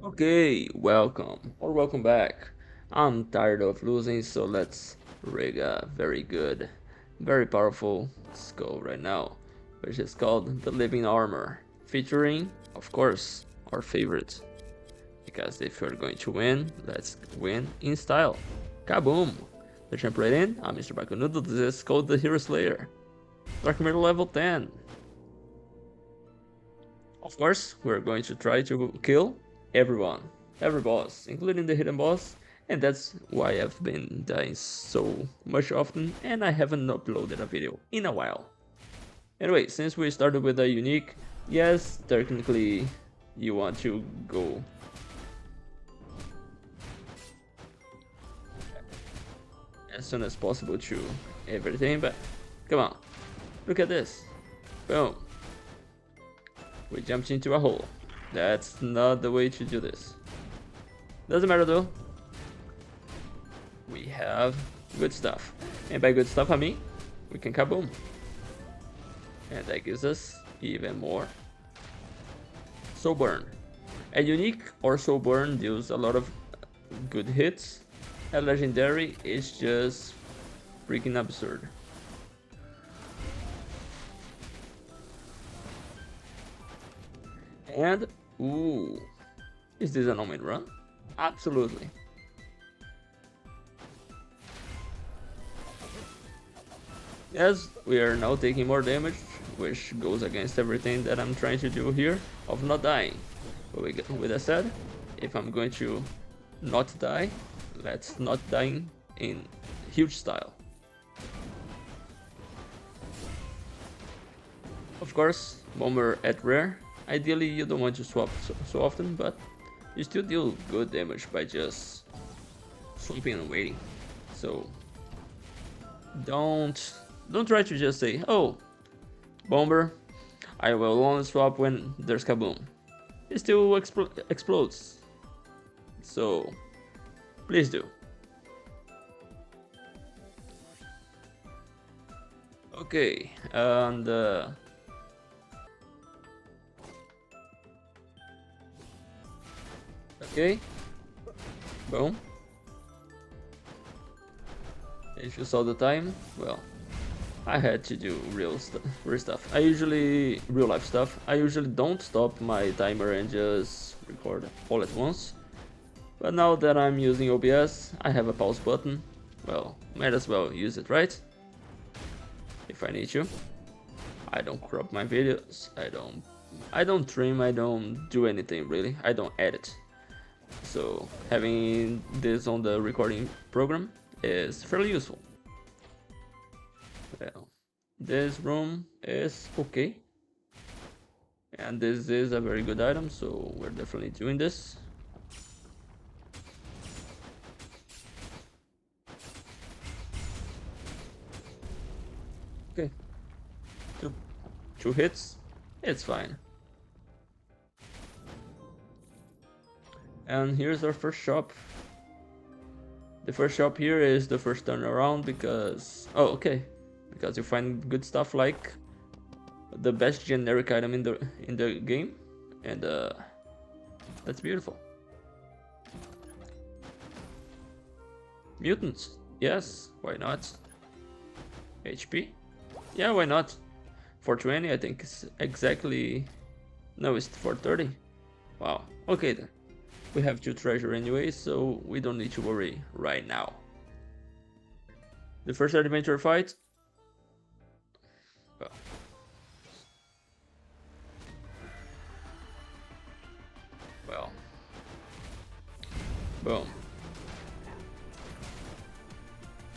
Okay, welcome or welcome back. I'm tired of losing, so let's rig a very good, very powerful skull right now, which is called the Living Armor, featuring, of course, our favorite. Because if you're going to win, let's win in style. Kaboom! Let's jump right in. I'm Mr. Bakunudo. This is called the Hero Slayer. Dark Mirror level 10. Of course, we're going to try to kill everyone, every boss, including the hidden boss, and that's why I've been dying so much often and I haven't uploaded a video in a while. Anyway, since we started with a unique, yes, technically you want to go as soon as possible to everything, but come on, look at this. Boom. We jumped into a hole. That's not the way to do this. Doesn't matter though. We have good stuff. And by good stuff I mean we can kaboom. And that gives us even more soul burn. A unique or soul burn deals a lot of good hits. A legendary is just freaking absurd. And ooh, is this an no-win run? Absolutely. Yes, we are now taking more damage, which goes against everything that I'm trying to do here of not dying. But with that said, if I'm going to not die, let's not die in huge style. Of course, bomber at rare. Ideally, you don't want to swap so often, but you still deal good damage by just swapping and waiting. So don't try to just say, oh, bomber, I will only swap when there's kaboom. It still explodes. So please do. Okay, and okay, boom. If you saw the time, well, I had to do real stuff. Real life stuff. I usually don't stop my timer and just record all at once. But now that I'm using OBS, I have a pause button. Well, might as well use it, right? If I need to. I don't crop my videos. I don't trim. I don't do anything really. I don't edit. So having this on the recording program is fairly useful. Well, this room is okay. And this is a very good item, so we're definitely doing this. Okay. Two hits. It's fine. And here's our first shop. The first shop here is the first turnaround because... Oh, okay. Because you find good stuff like the best generic item in the game. And that's beautiful. Mutants. Yes, why not? HP? Yeah, why not? 420 I think is exactly... No, it's 430. Wow. Okay then. We have 2 treasure anyway, so we don't need to worry right now. The first adventure fight. Well. Well. Boom.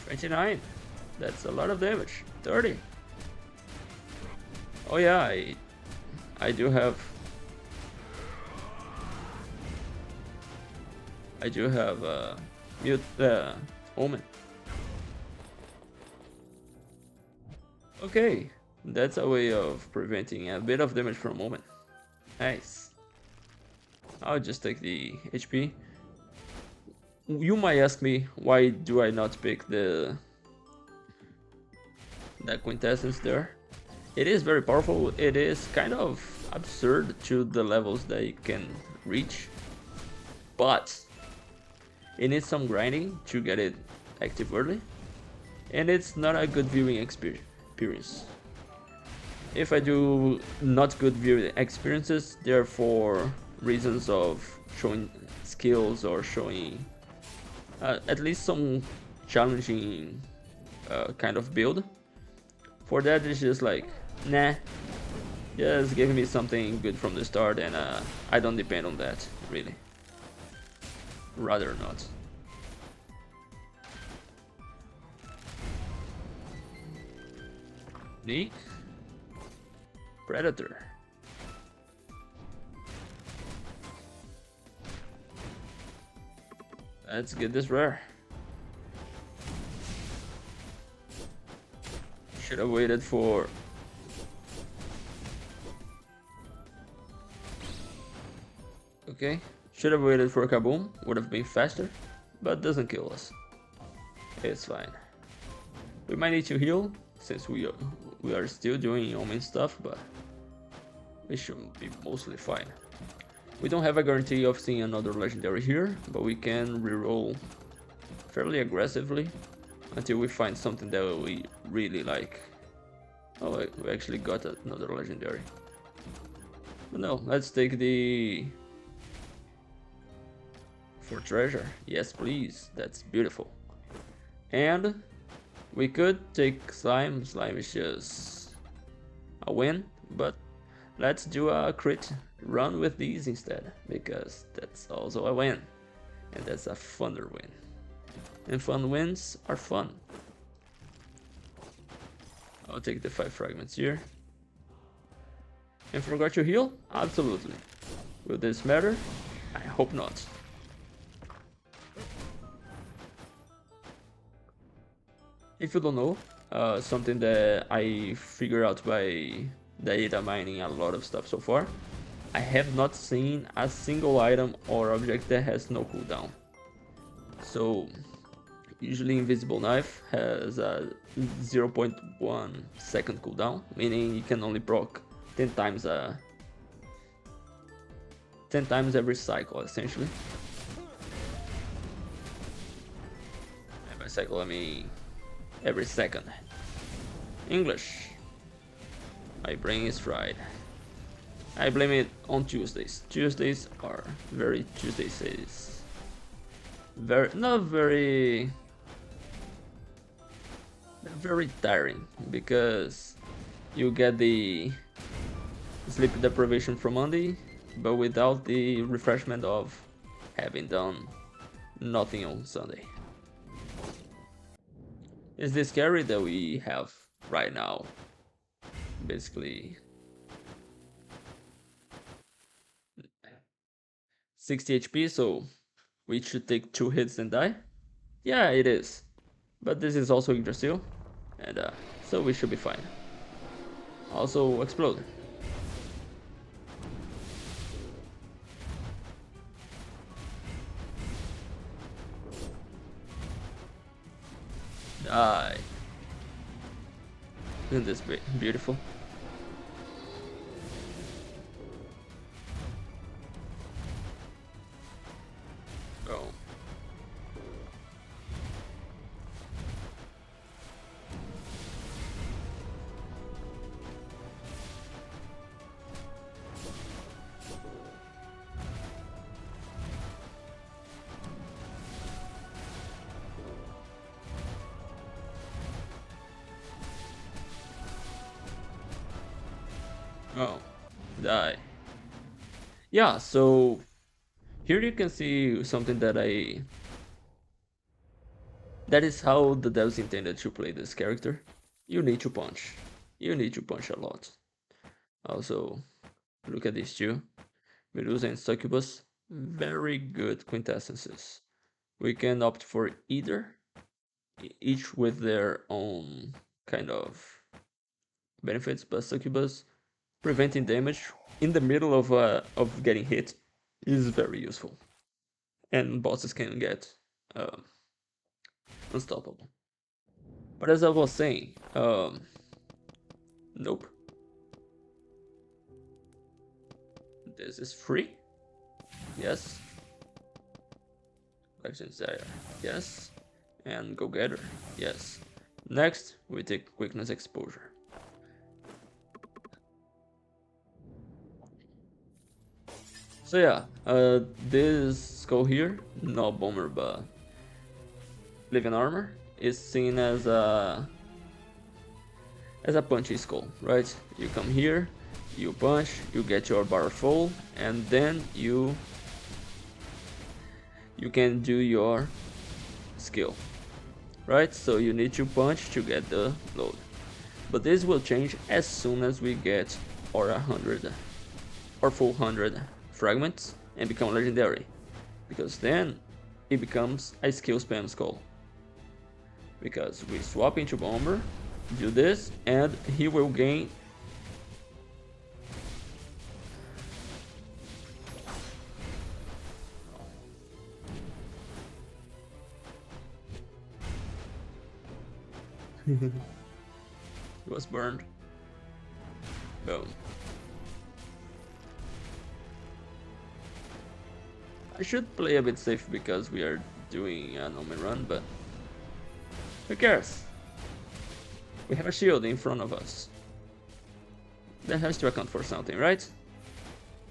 29. That's a lot of damage. 30. Oh yeah, I do have mute omen. Okay, that's a way of preventing a bit of damage from omen. Nice. I'll just take the HP. You might ask me why do I not pick the quintessence there. It is very powerful. It is kind of absurd to the levels that you can reach. but it needs some grinding to get it active early, and it's not a good viewing experience. If I do not good viewing experiences, they're for reasons of showing skills or showing at least some challenging kind of build. For that, it's just like, nah, just give me something good from the start, and I don't depend on that, really. Rather not. Sneak. Predator. Let's get this rare. Should have waited for... Okay. Should have waited for a Kaboom. Would have been faster. But doesn't kill us. It's fine. We might need to heal, since we are still doing Omen stuff, but we should be mostly fine. We don't have a guarantee of seeing another legendary here, but we can reroll fairly aggressively until we find something that we really like. Oh, we actually got another legendary. But no, let's take the... For treasure. Yes, please. That's beautiful. And we could take Slime. Slime is just a win, but let's do a crit run with these instead, because that's also a win. And that's a funner win. And fun wins are fun. I'll take the 5 fragments here. And forgot to heal? Absolutely. Will this matter? I hope not. If you don't know, something that I figured out by data mining a lot of stuff so far, I have not seen a single item or object that has no cooldown. So usually Invisible Knife has a 0.1 second cooldown, meaning you can only proc 10 times 10 times every cycle, essentially. And by cycle I mean every second. English. My brain is fried. I blame it on Tuesdays. Tuesdays are Tuesdays is not very tiring, because you get the sleep deprivation from Monday, but without the refreshment of having done nothing on Sunday. Is this carry that we have right now basically 60 HP, so we should take 2 hits and die? Yeah, it is. But this is also Yggdrasil, and so we should be fine. Also explode. Die. Isn't this beautiful? Oh. Oh. Die. Yeah, so here you can see something that that is how the devs intended to play this character. You need to punch. You need to punch a lot. Also, look at these two. Medusa and Succubus. Very good quintessences. We can opt for either, each with their own kind of benefits, but Succubus preventing damage in the middle of getting hit is very useful. And bosses can get unstoppable. But as I was saying, nope. This is free. Yes. Desire, yes. And Go Getter, yes. Next, we take Quickness Exposure. So yeah, this Skull here, not Bomber but Living Armor, is seen as a punchy skull, right? You come here, you punch, you get your bar full, and then you can do your skill, right? So you need to punch to get the load. But this will change as soon as we get our 100 or full 100 fragments and become legendary, because then it becomes a skill spam skull. Because we swap into Bomber, do this, and he will gain he was burned. Boom. I should play a bit safe because we are doing an Omen run, but who cares? We have a shield in front of us. That has to account for something, right?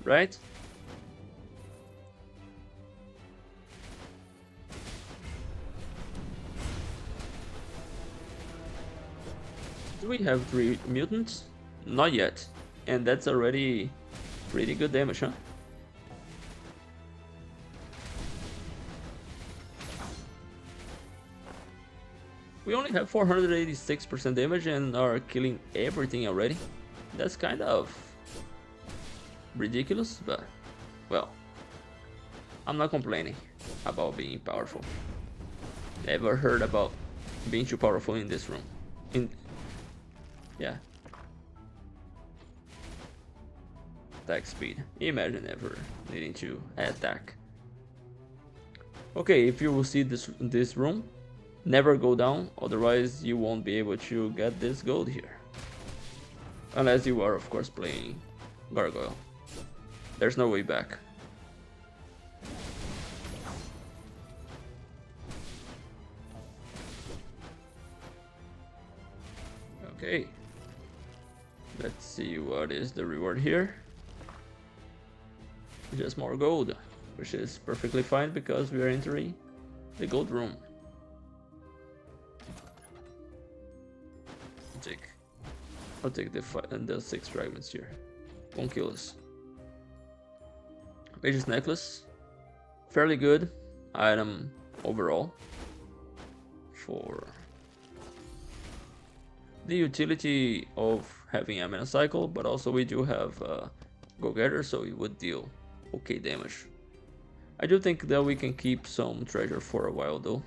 Right? Do we have 3 mutants? Not yet. And that's already pretty good damage, huh? We only have 486% damage and are killing everything already. That's kind of ridiculous, but well, I'm not complaining about being powerful. Never heard about being too powerful in this room. Yeah. Attack speed. Imagine ever needing to attack. Okay, if you will see this room, never go down, otherwise you won't be able to get this gold here. Unless you are, of course, playing Gargoyle. There's no way back. Okay. Let's see what is the reward here. Just more gold, which is perfectly fine because we are entering the gold room. I'll take the 6 fragments here. Won't kill us. Mage's Necklace. Fairly good item overall. For the utility of having a mana cycle, but also we do have Go Getter, so it would deal okay damage. I do think that we can keep some treasure for a while though.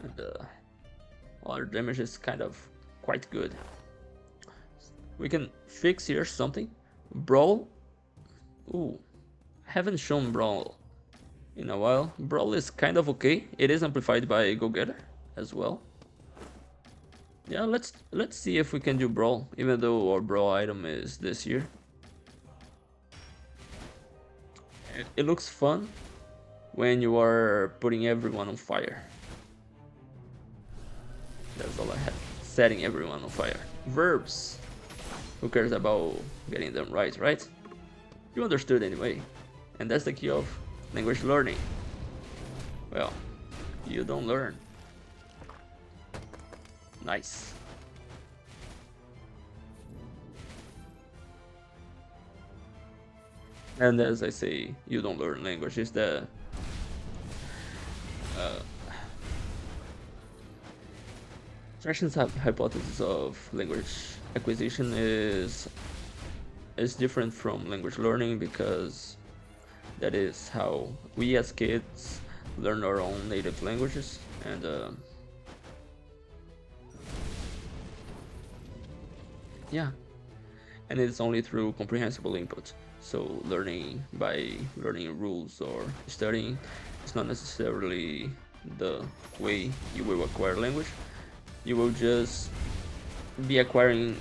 And our damage is kind of quite good. We can fix here something. Brawl. Ooh, haven't shown Brawl in a while. Brawl is kind of okay. It is amplified by Go Getter as well. Yeah, let's see if we can do Brawl, even though our Brawl item is this year. It looks fun when you are putting everyone on fire. That's all I have. Setting everyone on fire. Verbs. Who cares about getting them right, right? You understood anyway. And that's the key of language learning. Well, you don't learn. Nice. And as I say, you don't learn language. It's the Trash's hypothesis of language acquisition is different from language learning, because that is how we as kids learn our own native languages, and yeah, and it's only through comprehensible input. So learning by learning rules or studying is not necessarily the way you will acquire language. You will just be acquiring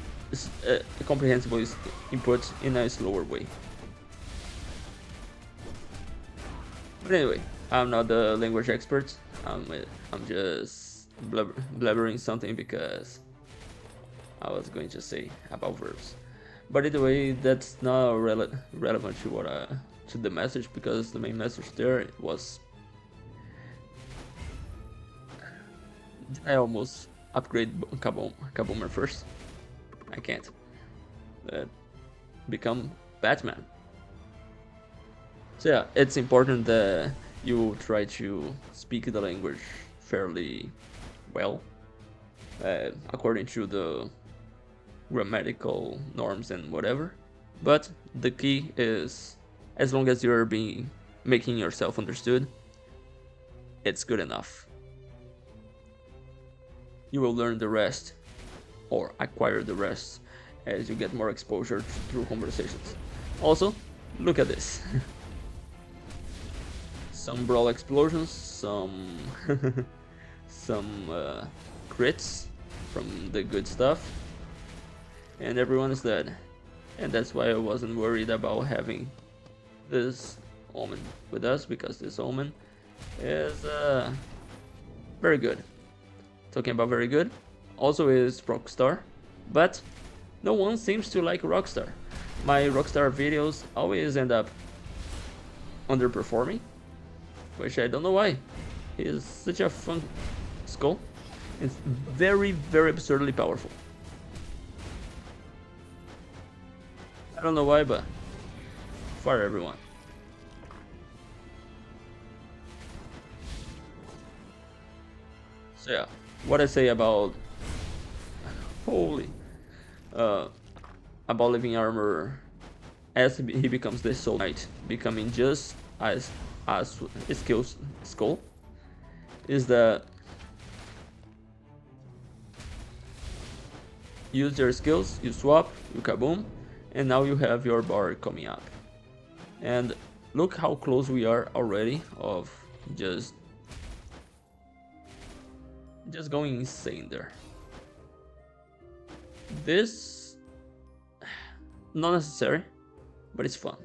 comprehensible input in a slower way. But anyway, I'm not the language expert. I'm just blabbering something because I was going to say about verbs. But either way, that's not relevant to what to the message, because the main message there was I almost upgrade Kaboomer first. I can't. Become Batman. So yeah, it's important that you try to speak the language fairly well, according to the grammatical norms and whatever. But the key is, as long as you're being making yourself understood, it's good enough. You will learn the rest, or acquire the rest, as you get more exposure through conversations. Also, look at this. Some brawl explosions, some some crits from the good stuff, and everyone is dead. And that's why I wasn't worried about having this omen with us, because this omen is very good. Talking about very good, also is Rockstar, but no one seems to like Rockstar. My Rockstar videos always end up underperforming, which I don't know why. He is such a fun Skul. It's very, very absurdly powerful. I don't know why, but fire everyone. So yeah, what I say about holy about living armor as he becomes the soul knight, becoming just as skills Skul, is that use your skills, you swap, you kaboom, and now you have your bar coming up. And look how close we are already of just going insane there. This not necessary, but it's fun.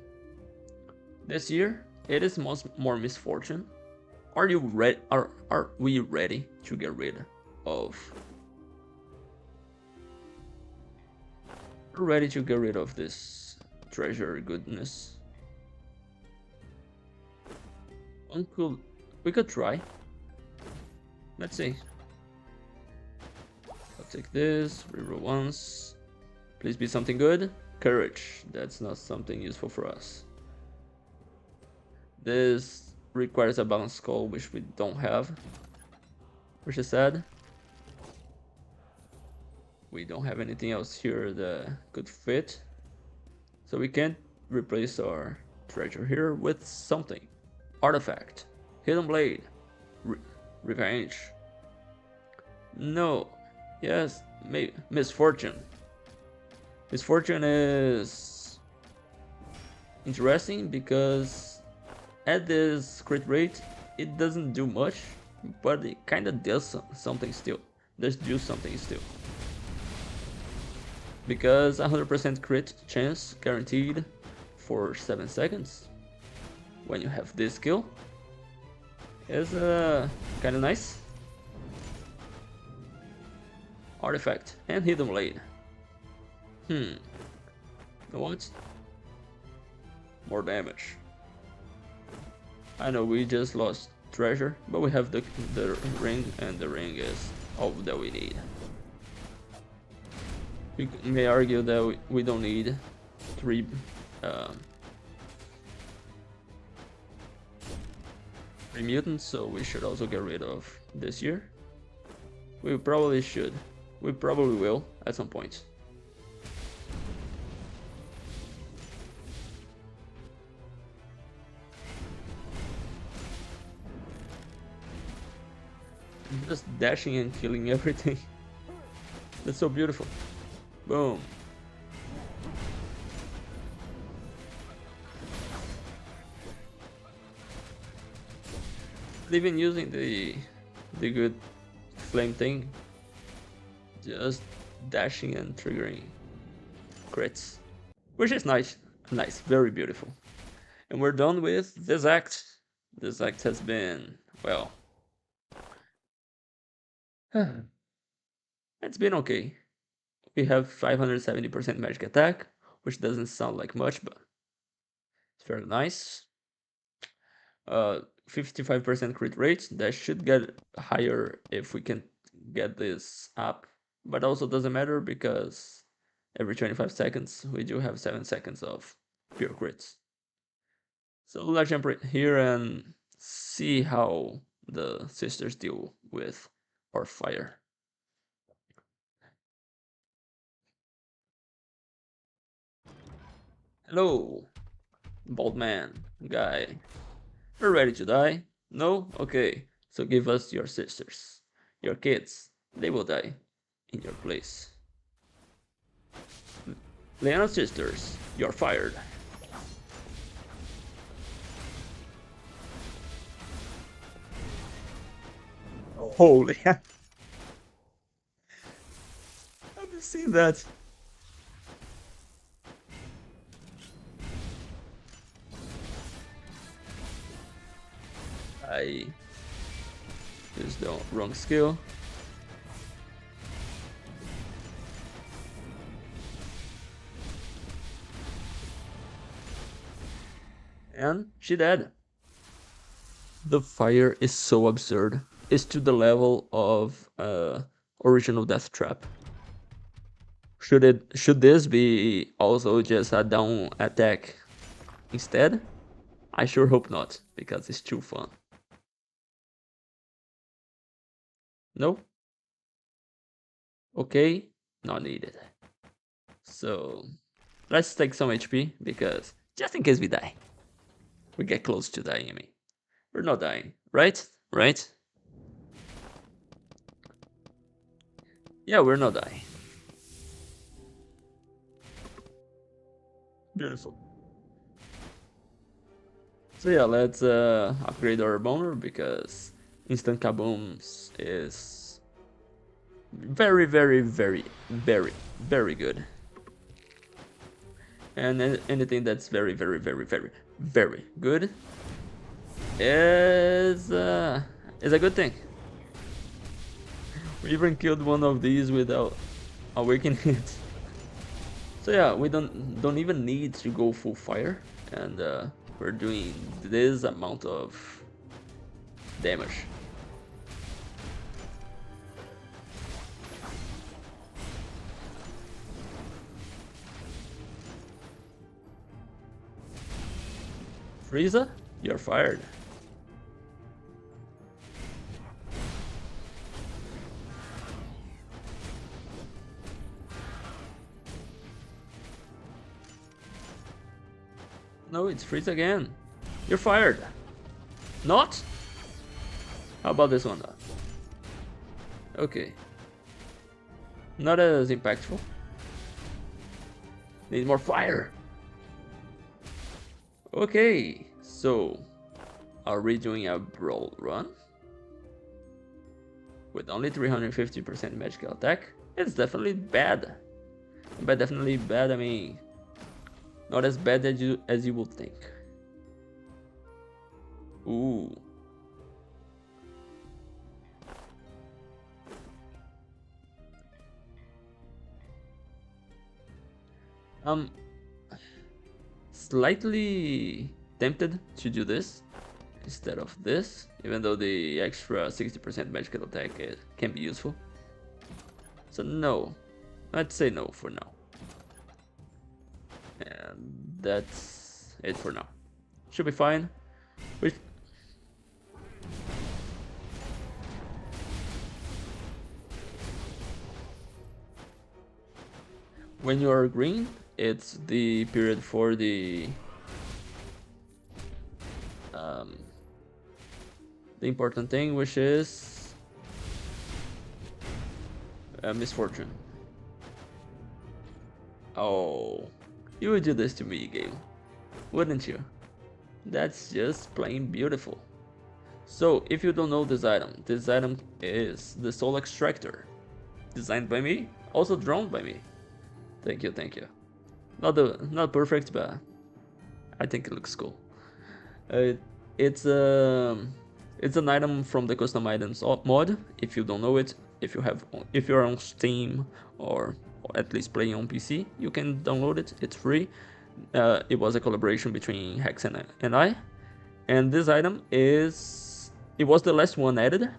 This year it is more misfortune. Are you ready? Are we ready to get rid of? Ready to get rid of this treasure goodness? We could try. Let's see. I'll take this. Reroll once. Please be something good. Courage. That's not something useful for us. This requires a balanced skull, which we don't have, which is sad. We don't have anything else here that could fit, so we can't replace our treasure here with something. Artifact. Hidden blade. Revenge. No. Yes. Misfortune. Misfortune is interesting because at this crit rate it doesn't do much, but it kind of does something still. There's do something still. Because 100% crit chance guaranteed for 7 seconds when you have this skill is kind of nice. Artifact and hidden blade. What? More damage. I know we just lost treasure, but we have the ring, and the ring is all that we need. We may argue that we don't need 3 mutants, so we should also get rid of this year. We probably should. We probably will at some point. Just dashing and killing everything. That's so beautiful. Boom. Even using the good flame thing, just dashing and triggering crits, which is nice, very beautiful. And we're done with this act. This act has been, well, it's been okay. We have 570% magic attack, which doesn't sound like much, but it's very nice. 55% crit rate, that should get higher if we can get this up, but also doesn't matter because every 25 seconds we do have 7 seconds of pure crits. So let's jump right here and see how the sisters deal with our fire. Hello, bald man, guy. We're ready to die? No? Okay, so give us your sisters. Your kids, they will die in your place. Leona's sisters, you're fired. Holy I've seen that. I used the wrong skill. And she dead. The fire is so absurd. It's to the level of original Death Trap. Should this be also just a down attack instead? I sure hope not, because it's too fun. No? Okay, not needed. So let's take some HP because just in case we die. We get close to dying, I mean. We're not dying, right? Right? Yeah, we're not dying. Beautiful. So yeah, let's upgrade our bomber because instant kabooms is very, very, very, very, very good. And anything that's very, very, very, very, very good is a good thing. We even killed one of these without awakening it. So yeah, we don't even need to go full fire, and we're doing this amount of damage. Frieza, you're fired. No, it's Frieza again. You're fired. Not? How about this one? Okay. Not as impactful. Need more fire. Okay, so are we doing a brawl run? With only 350% magical attack? It's definitely bad. By definitely bad, I mean not as bad as you would think. Ooh. I'm slightly tempted to do this instead of this, even though the extra 60% magical attack can be useful. So no, I'd say no for now. And that's it for now. Should be fine. Which when you are green, it's the period for the important thing, which is misfortune. Oh, you would do this to me, game, wouldn't you? That's just plain beautiful. So, if you don't know this item is the Soul Extractor. Designed by me, also drawn by me. Thank you, thank you. Not perfect, but I think it looks cool. It's an item from the custom items mod. If you don't know it, if you're on Steam or at least playing on PC, you can download it. It's free. It was a collaboration between Hex and I, and this item it was the last one added.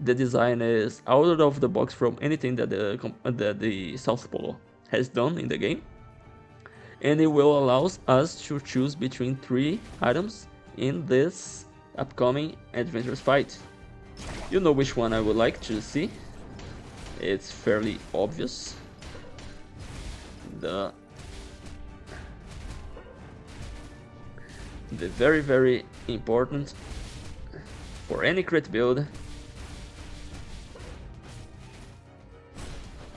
The design is out of the box from anything that the South Pole has done in the game, and it will allow us to choose between 3 items in this upcoming adventurous fight. You know which one I would like to see. It's fairly obvious. The very, very important for any crit build.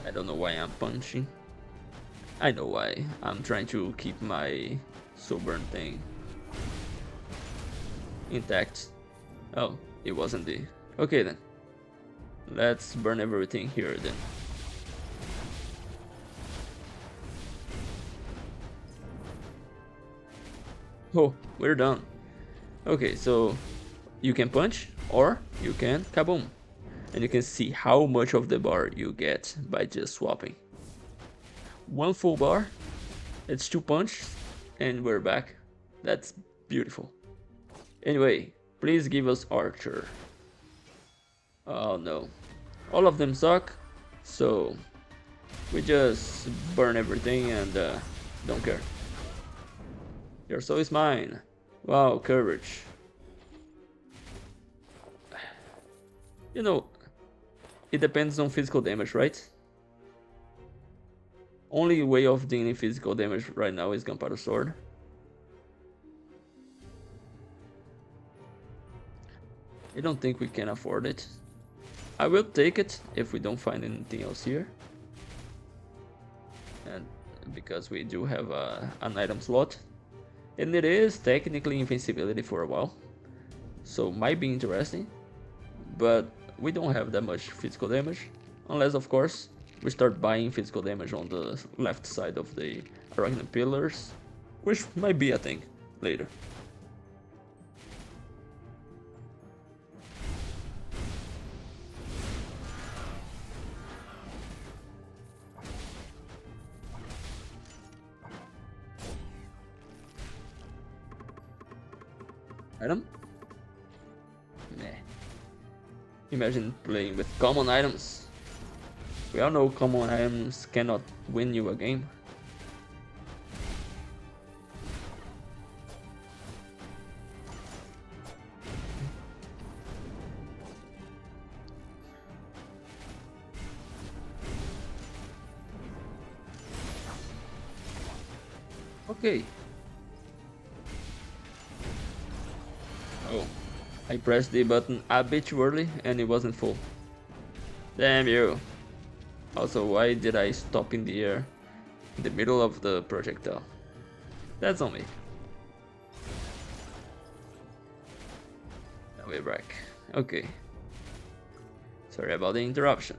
I don't know why I'm punching. I know why. I'm trying to keep my soul burn thing intact. Oh, it wasn't the... Okay then. Let's burn everything here then. Oh, we're done. Okay, so you can punch or you can kaboom. And you can see how much of the bar you get by just swapping. 1 full bar, it's 2 punches, and we're back. That's beautiful. Anyway, please give us Archer. Oh no. All of them suck, so we just burn everything and don't care. Your soul is mine. Wow, courage. You know, it depends on physical damage, right? Only way of dealing physical damage right now is Gunpowder Sword. I don't think we can afford it. I will take it if we don't find anything else here. And because we do have an item slot. And it is technically invincibility for a while. So might be interesting. But we don't have that much physical damage. Unless, of course, we start buying physical damage on the left side of the Arachnid Pillars. Which might be a thing later. Item? Meh. Imagine playing with common items. We all know common items cannot win you a game. Okay. Oh, I pressed the button a bit too early and it wasn't full. Damn you. Also, why did I stop in the air in the middle of the projectile? That's on me. Now we're back. Okay. Sorry about the interruption.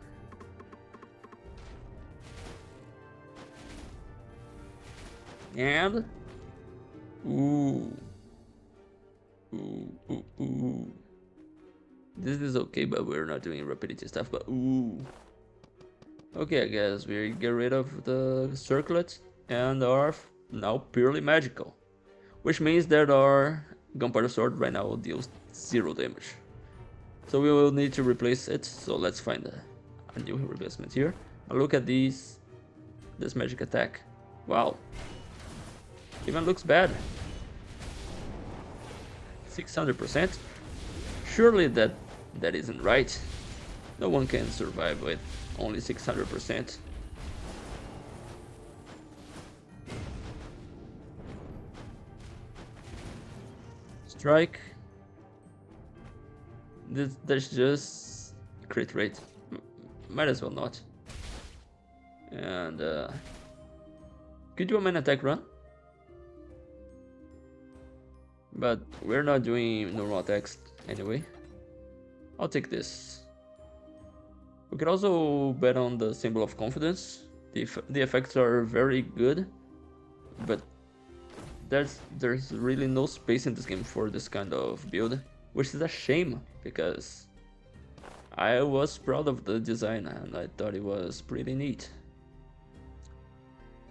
And... Ooh. Ooh. This is okay, but we're not doing repetitive stuff, but ooh. Okay, I guess we get rid of the circlet and are now purely magical. Which means that our Gunpowder Sword right now deals 0 damage. So we will need to replace it, so let's find a new replacement here. Now look at this magic attack. Wow. Even looks bad. 600%? Surely that isn't right. No one can survive with only 600%. Strike. That's just crit rate. Might as well not. And could do a main attack run? But we're not doing normal attacks anyway. I'll take this. We could also bet on the Symbol of Confidence. The effects are very good, but there's really no space in this game for this kind of build, which is a shame because I was proud of the design and I thought it was pretty neat.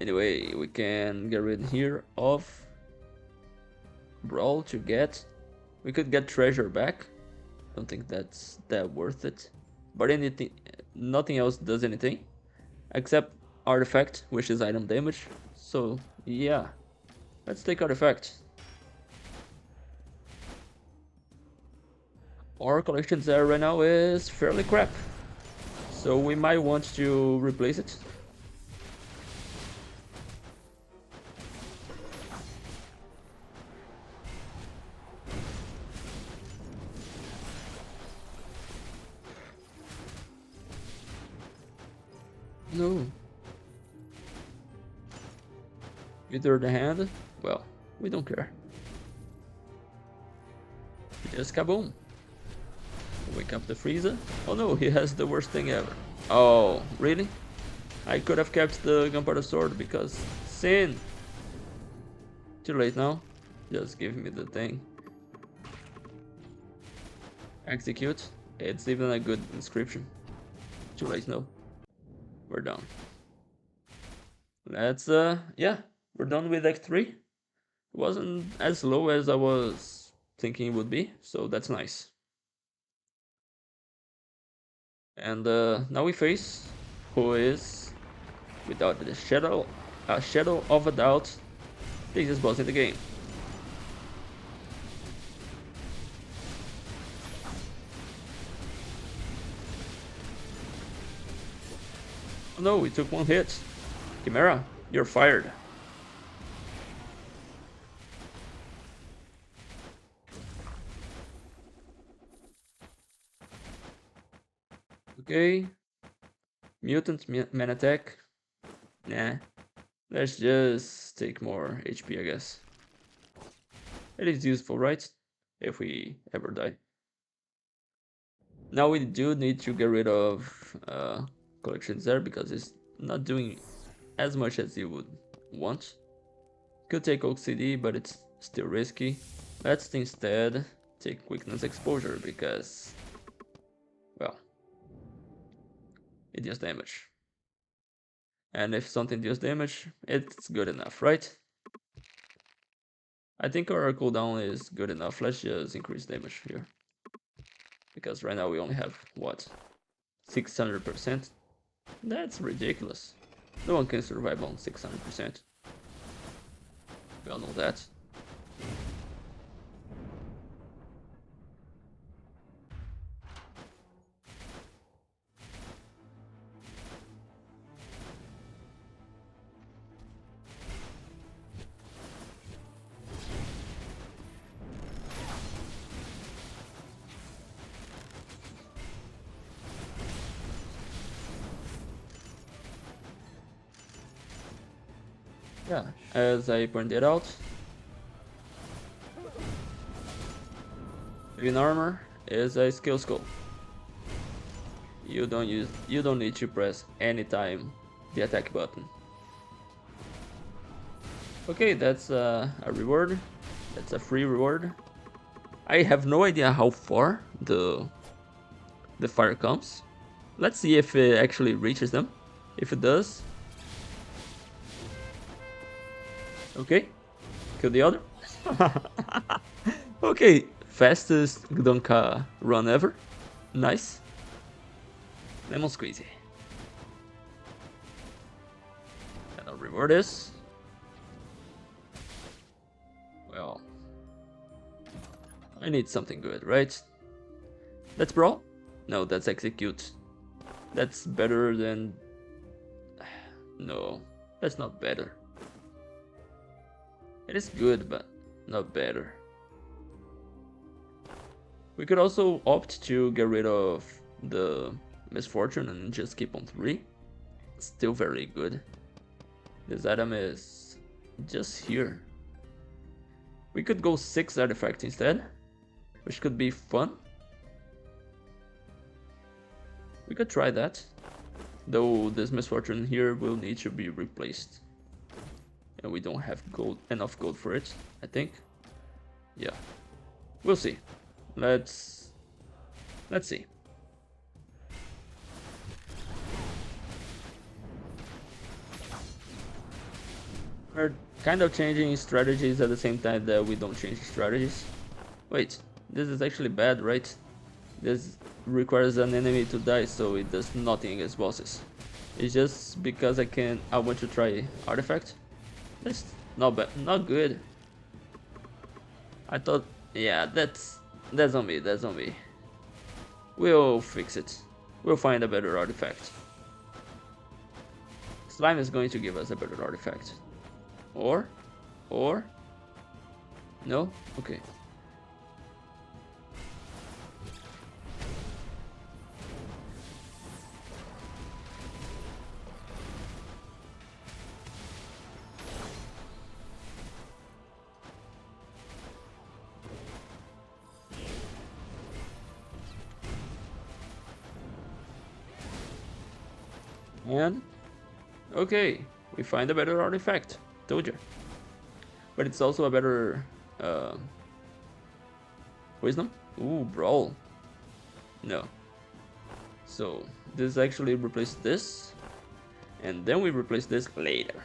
Anyway, we can get rid here of Brawl to get. We could get treasure back. Don't think that's that worth it. But anything, nothing else does anything except artifact, which is item damage. So yeah, let's take artifact. Our collection there right now is fairly crap, so we might want to replace it. No. Either the hand? Well, we don't care. Just kaboom. Wake up the freezer. Oh no, he has the worst thing ever. Oh, really? I could have kept the gunpowder sword because sin. Too late now. Just give me the thing. Execute. It's even a good inscription. Too late now. We're done. Let's yeah, we're done with Act 3. It wasn't as low as I was thinking it would be, so that's nice. And now we face who is, without a shadow of a doubt, the easiest boss in the game. Oh no, we took one hit. Chimera, you're fired. Okay. Mutant man attack. Nah. Let's just take more HP, I guess. It is useful, right? If we ever die. Now we do need to get rid of collections there because it's not doing as much as you would want. Could take Oak CD, but it's still risky. Let's instead take weakness exposure because, well, it deals damage. And if something deals damage, it's good enough, right? I think our cooldown is good enough. Let's just increase damage here. Because right now we only have, what, 600%? That's ridiculous. No one can survive on 600%. We all know that. Yeah, as I pointed out, green armor is a skill skull. You don't need to press anytime the attack button. Okay, that's a reward. That's a free reward. I have no idea how far the fire comes. Let's see if it actually reaches them. If it does, okay, kill the other. Okay, fastest Gdonka run ever. Nice. Lemon squeezy. And I'll reward this. Well, I need something good, right? That's brawl? No, that's execute. That's better than... No, that's not better. It is good, but not better. We could also opt to get rid of the misfortune and just keep on 3. Still very good. This item is just here. We could go 6 artifacts instead, which could be fun. We could try that, though this misfortune here will need to be replaced. and we don't have enough gold for it, I think. Yeah, we'll see. Let's see. We're kind of changing strategies at the same time that we don't change strategies. Wait, this is actually bad, right? This requires an enemy to die, so it does nothing against bosses. It's just because I want to try artifact. That's not bad, not good. I thought, yeah, that's on me, that's on me. We'll fix it. We'll find a better artifact. Slime is going to give us a better artifact. Or? No? Okay. And okay, we find a better artifact. Told you. But it's also a better wisdom. Ooh, brawl. No. So this actually replaces this, and then we replace this later.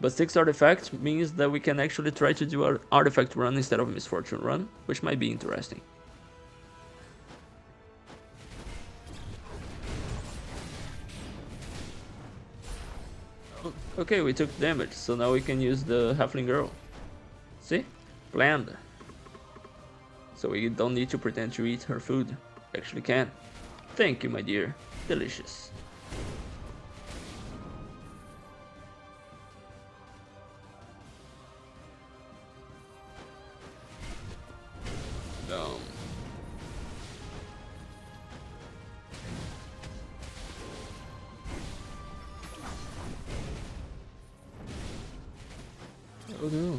But 6 artifact means that we can actually try to do an artifact run instead of misfortune run, which might be interesting. Okay, we took damage, so now we can use the halfling girl. See? Planned. So we don't need to pretend to eat her food. We actually can. Thank you, my dear. Delicious. Oh no.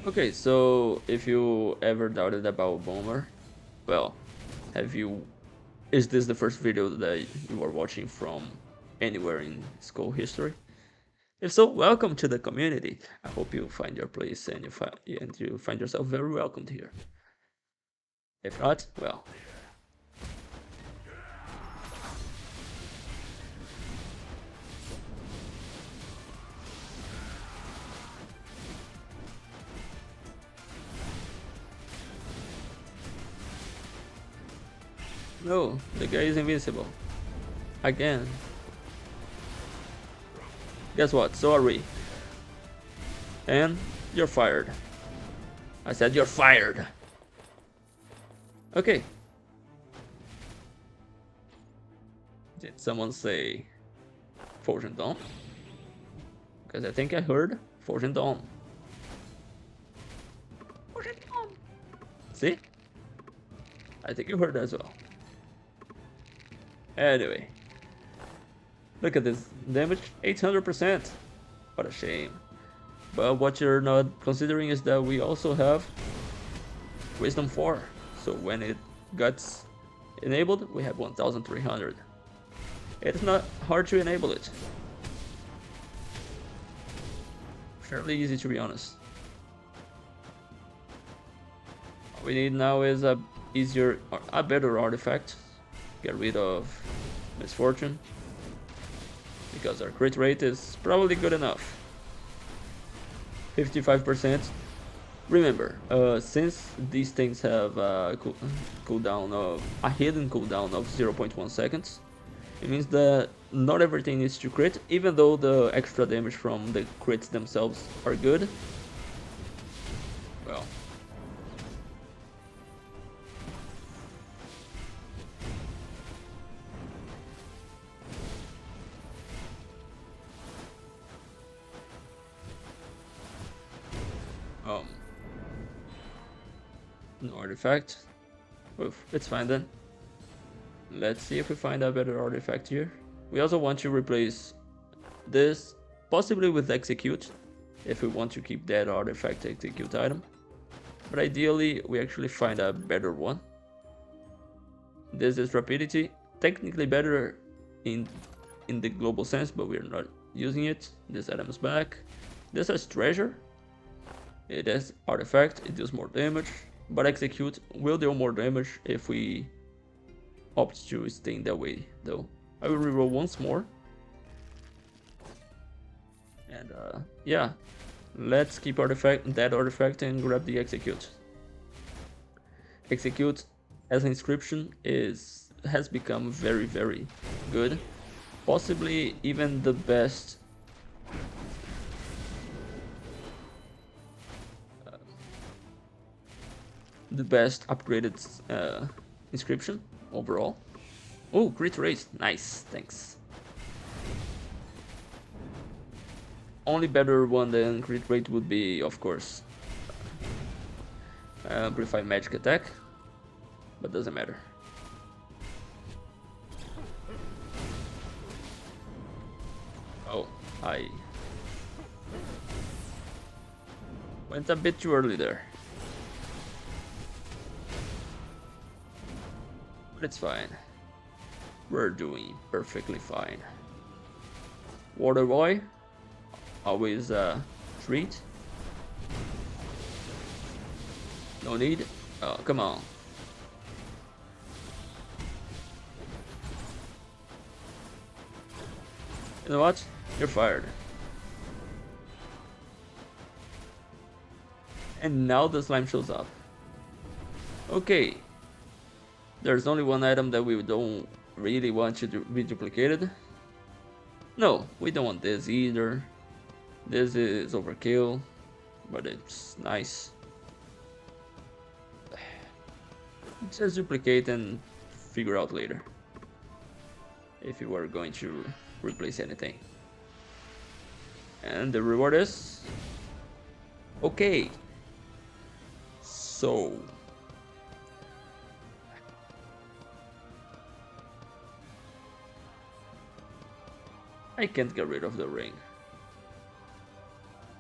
Okay, so if you ever doubted about Bomber, well, is this the first video that you are watching from anywhere in Skul history? If so, welcome to the community. I hope you find your place and you find yourself very welcomed here. If not, well. No, the guy is invincible. Again. Guess what? So are we. And you're fired. I said you're fired. Okay. Did someone say Fortune Dawn? Because I think I heard Fortune Dawn. Fortune Dawn. See? I think you heard as well. Anyway. Look at this. Damage 800%. What a shame. But what you're not considering is that we also have Wisdom 4. So when it gets enabled, we have 1300. It's not hard to enable it. Fairly easy, to be honest. All we need now is a better artifact. Get rid of Misfortune, because our crit rate is probably good enough. 55%. Remember, since these things have a hidden cooldown of 0.1 seconds, it means that not everything needs to crit, even though the extra damage from the crits themselves are good. Well. No artifact. Oof, it's fine then. Let's see if we find a better artifact here. We also want to replace this, possibly with execute, if we want to keep that artifact execute item. But ideally, we actually find a better one. This is rapidity, technically better in the global sense, but we're not using it. This item is back. This has treasure. It has artifact, it deals more damage, but execute will deal more damage if we opt to stay in that way though. I will reroll once more. And yeah, let's keep that artifact and grab the execute. Execute as an inscription has become very, very good. Possibly even the best upgraded inscription overall. Oh, crit rate, nice, thanks. Only better one than crit rate would be, of course, amplify magic attack, but doesn't matter. Oh, I went a bit too early there. But it's fine. We're doing perfectly fine. Water boy, always a treat. No need. Oh, come on. You know what? You're fired. And now the slime shows up. Okay. There's only one item that we don't really want to be duplicated. No, we don't want this either. This is overkill, but it's nice. Just duplicate and figure out later if you are going to replace anything. And the reward is okay. So I can't get rid of the ring.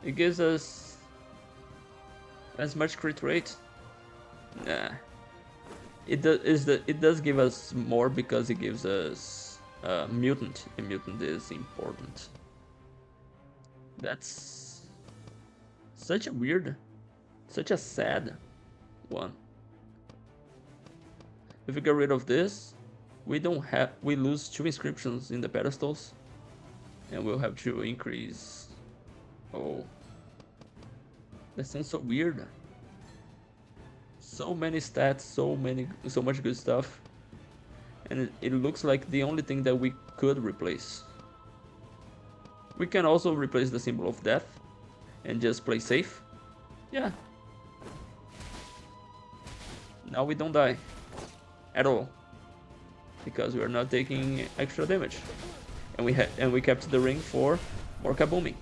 It gives us as much crit rate. Nah. It does give us more because it gives us mutant. A mutant is important. That's such a weird, such a sad one. If we get rid of this, we lose 2 inscriptions in the pedestals, and we'll have to increase. Oh, that sounds so weird. So many stats, so much good stuff, and it looks like the only thing that we could replace. We can also replace the symbol of death and just play safe. Yeah. Now we don't die at all because we are not taking extra damage, and we kept the ring for more kabooming.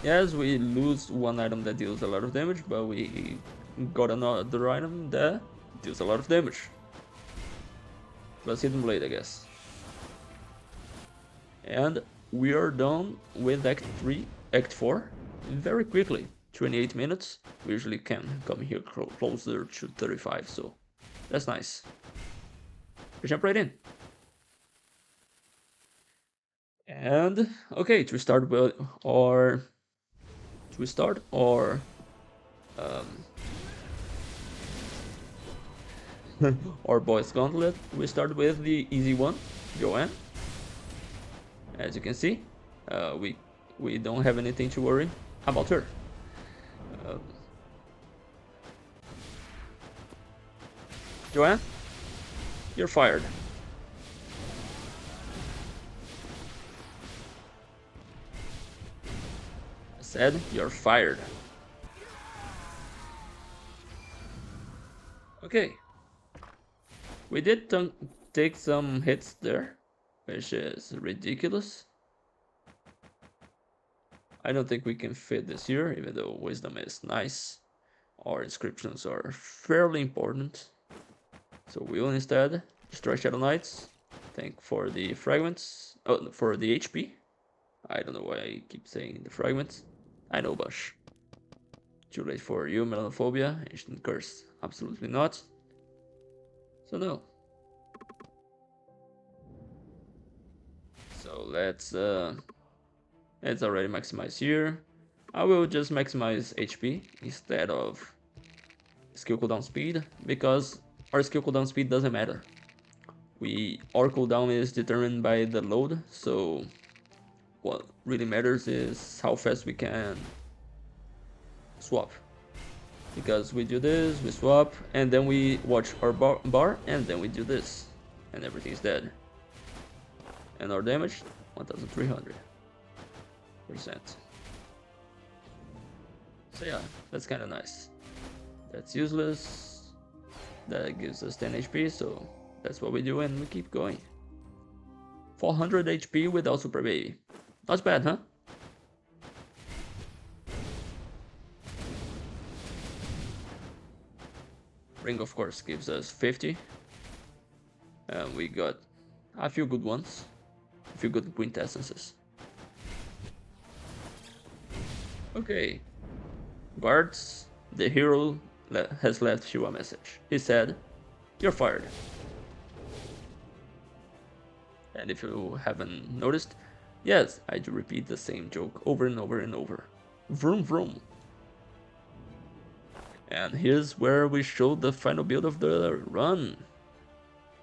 Yes, we lose one item that deals a lot of damage, but we got another item that deals a lot of damage. Plus hidden blade, I guess. And we are done with Act 4 very quickly. 28 minutes. We usually can come here closer to 35, so that's nice. We jump right in. And okay, to start with our our boys gauntlet, we start with the easy one, Joanne. As you can see, we don't have anything to worry about her. Joanne, you're fired. I said you're fired. Okay. We did take some hits there, which is ridiculous. I don't think we can fit this here, even though wisdom is nice. Our inscriptions are fairly important. So we will instead destroy Shadow Knights. Thank for the fragments. Oh, for the HP. I don't know why I keep saying the fragments. I know, Bush. Too late for you, Melanophobia, Ancient Curse. Absolutely not. So no. So let's already maximize here. I will just maximize HP instead of skill cooldown speed because our skill cooldown speed doesn't matter. Our cooldown is determined by the load, so what really matters is how fast we can swap. Because we do this, we swap, and then we watch our bar and then we do this, and everything's dead. And our damage 1300%. So yeah, that's kind of nice. That's useless. That gives us 10 HP, so that's what we do, and we keep going. 400 HP without Super Baby. Not bad, huh? Ring, of course, gives us 50. And we got a few good ones. A few good quintessences. Okay. Guards, the hero has left you a message. He said, "You're fired." And if you haven't noticed, yes, I do repeat the same joke over and over and over. Vroom vroom. And here's where we show the final build of the run.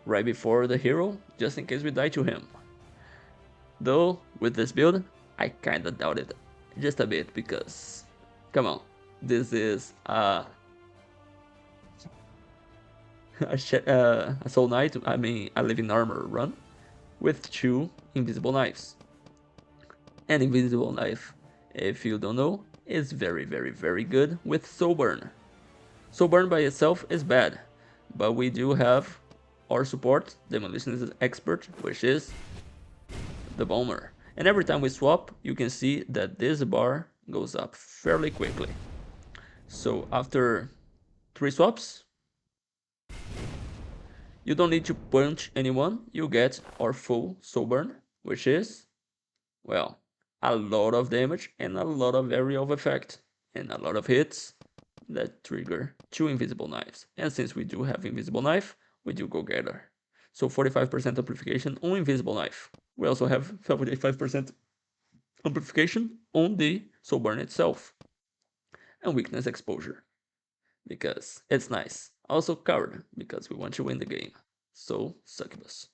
Right before the hero, just in case we die to him. Though, with this build, I kinda doubt it. Just a bit, because... Come on. This is a Soul Knight, I mean a Living Armor run, with 2 Invisible Knives. An Invisible Knife, if you don't know, is very very good with Soul Burn. Soul Burn by itself is bad, but we do have our support, Demolitionist Expert, which is the Bomber. And every time we swap, you can see that this bar goes up fairly quickly. So after 3 swaps, you don't need to punch anyone, you get our full Soul Burn, which is, well, a lot of damage and a lot of area of effect, and a lot of hits that trigger 2 Invisible Knives. And since we do have Invisible Knife, we do Go Getter. So 45% amplification on Invisible Knife. We also have 45% amplification on the Soul Burn itself. And weakness exposure, because it's nice. Also coward, because we want to win the game. So succubus.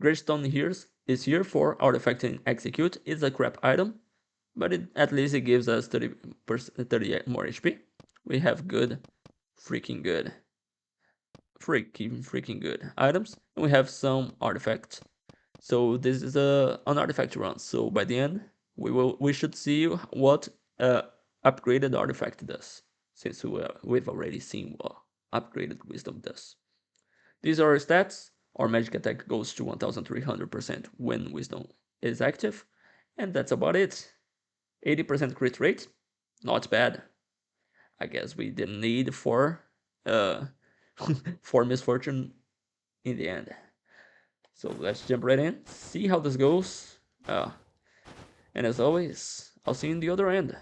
Greystone here is here for artifact and execute. It's a crap item, but at least it gives us 30 more HP. We have freaking good items, and we have some artifacts. So this is an artifact run. So by the end, we should see what upgraded artifact does, since we've already seen what upgraded wisdom does. These are our stats. Our magic attack goes to 1300% when wisdom is active, and that's about it. 80% crit rate, not bad. I guess we didn't need for for misfortune in the end. So let's jump right in, see how this goes. And as always, I'll see you in the other end.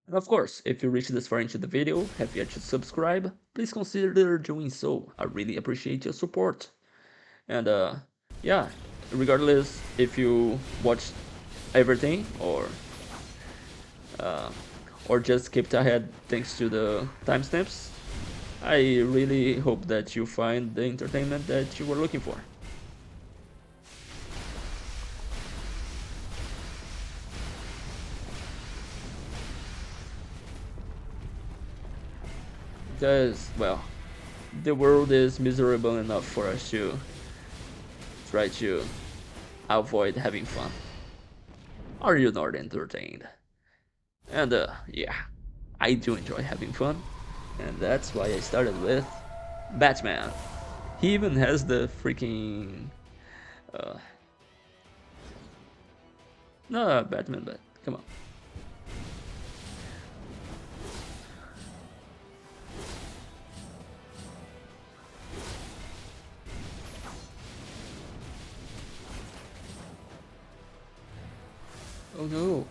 And of course, if you reached this far into the video, have yet to subscribe, please consider doing so. I really appreciate your support. And yeah, regardless if you watched everything or just skipped ahead thanks to the timestamps, I really hope that you find the entertainment that you were looking for. Because, well, the world is miserable enough for us to try to avoid having fun. Are you not entertained? And yeah, I do enjoy having fun, and that's why I started with Batman. He even has the freaking no, Batman, but come on. Oh no.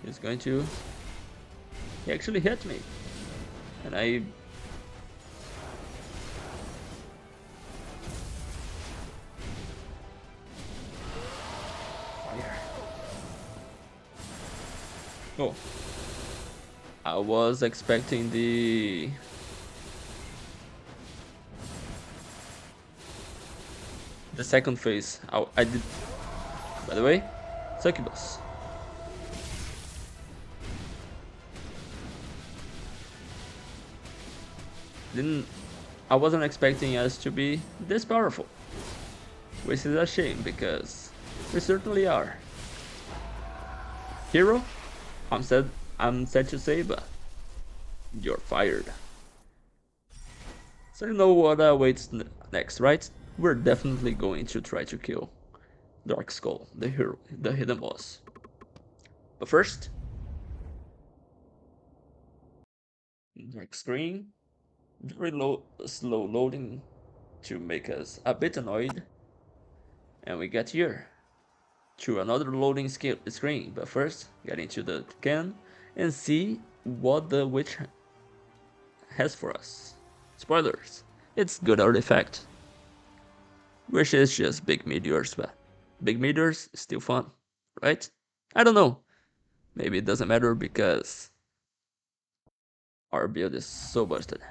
He's going to... He actually hit me. And I... Fire. Oh. I was expecting the... second phase. I did... By the way, succubus. I wasn't expecting us to be this powerful, which is a shame because we certainly are. Hero, I'm sad to say, but you're fired. So you know what awaits next, right? We're definitely going to try to kill Dark Skull, the hero, the hidden boss. But first, dark screen, very slow loading to make us a bit annoyed, and we get here to another loading screen. But first, get into the can and see what the witch has for us. Spoilers, it's good artifact, which is just big meteors, but big meteors is still fun, right? I don't know. Maybe it doesn't matter because our build is so busted.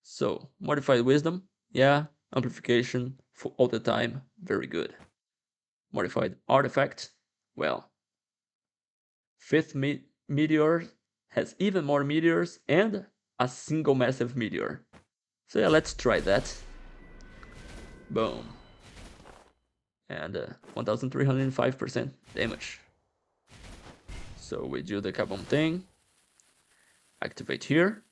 So, modified wisdom, yeah, amplification for all the time, very good. Modified artifact, well, fifth meteor has even more meteors and a single massive meteor. So yeah, let's try that. Boom. And 1305% damage. So we do the kaboom thing. Activate here.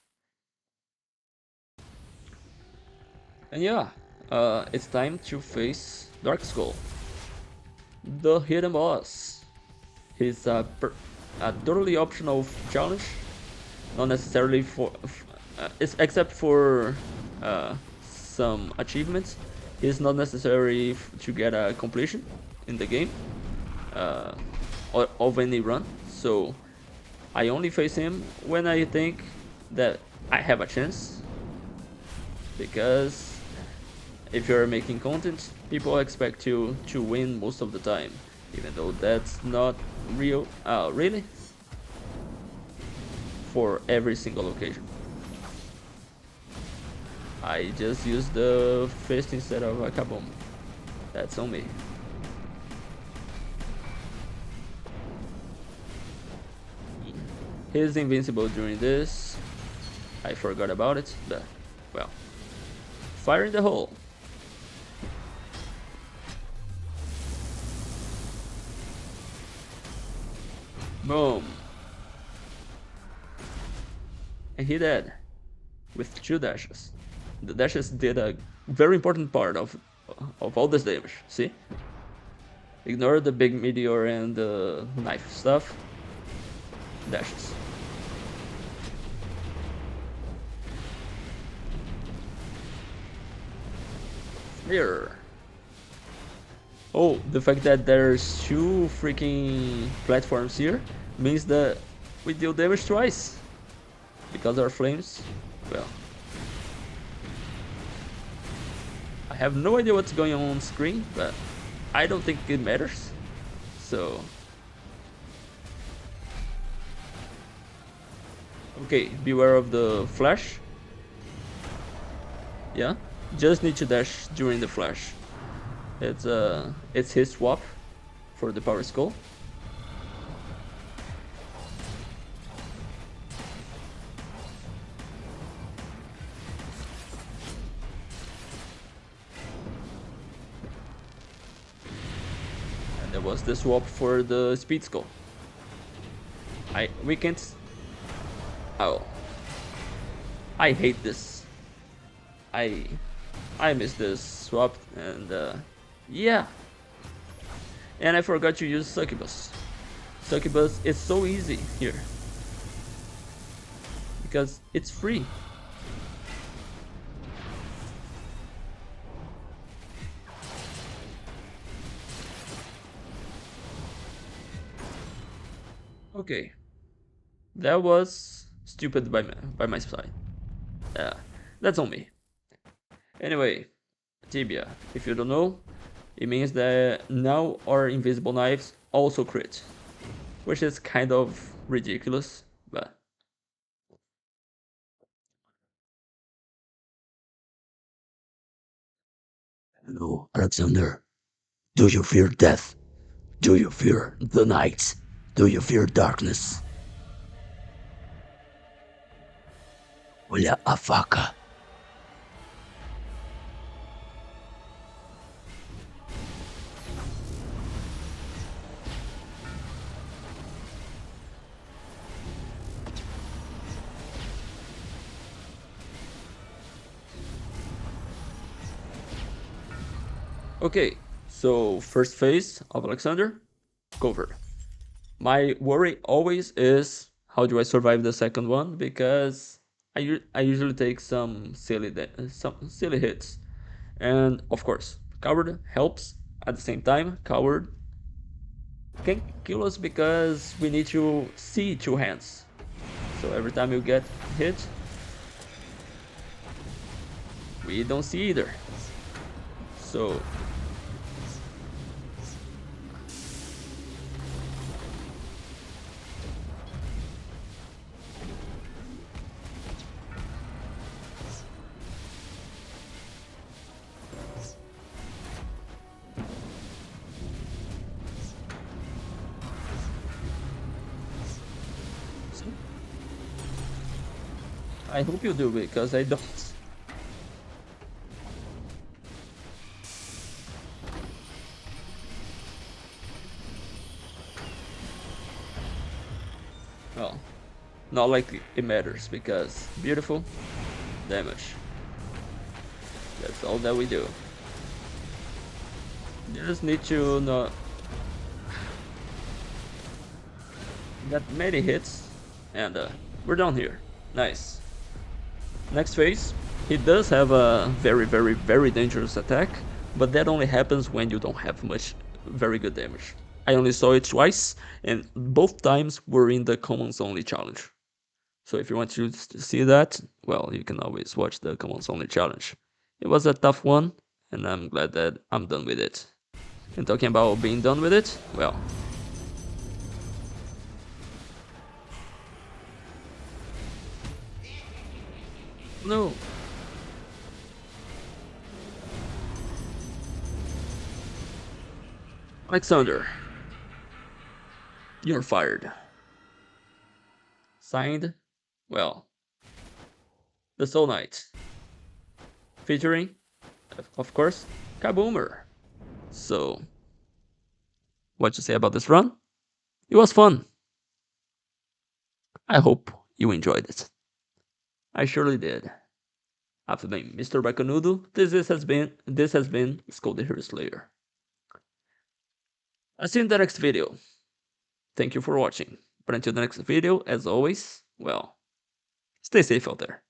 And yeah, it's time to face Dark Skull, the hidden boss. He's a totally optional challenge, not necessarily for, except for some achievements. It's not necessary to get a completion in the game of any run. So I only face him when I think that I have a chance, because if you're making content, people expect you to win most of the time, even though that's not real. Really? For every single occasion. I just use the fist instead of a kaboom. That's on me. He's invincible during this. I forgot about it, but well. Fire in the hole. Boom. And he dead with 2 dashes. The dashes did a very important part of all this damage. See? Ignore the big meteor and the knife stuff. Dashes. Here. Oh, the fact that there's 2 freaking platforms here means that we deal damage twice. Because our flames, well, I have no idea what's going on screen, but I don't think it matters. So, okay, beware of the flash. Yeah, just need to dash during the flash. It's his swap for the power skull. And there was the swap for the speed skull. We can't. Oh, I hate this. I miss this swap, and yeah. And I forgot to use succubus. Succubus is so easy here because it's free. Okay, that was stupid by my side. Yeah, that's on me. Anyway, Tibia, if you don't know, it means that now our invisible knives also crit, which is kind of ridiculous, but Hello, Alexander. Do you fear death? Do you fear the night? Do you fear darkness? Olha a faca. okay. So first phase of Alexander covered. My worry always is how do I survive the second one because I usually take some silly hits, and of course coward helps. At the same time, coward can kill us because we need to see two hands. So every time you get hit, we don't see either. So I hope you do because I don't. Well, not like it matters because beautiful damage. That's all that we do. You just need to not get many hits, and we're done here. Nice. Next phase, he does have a very dangerous attack, but that only happens when you don't have much very good damage. I only saw it twice, and both times were in the commons only challenge. So if you want to see that, well, you can always watch the commons only challenge. It was a tough one, and I'm glad that I'm done with it. And talking about being done with it, well, no, Alexander, you're fired. Signed, well, the Soul Knight, featuring, of course, Kaboomer. So, what you say about this run? It was fun. I hope you enjoyed it. I surely did. I've been Mr. Bacanudo. This has been Skull the Hero Slayer. I'll see you in the next video. Thank you for watching. But until the next video, as always, well, stay safe out there.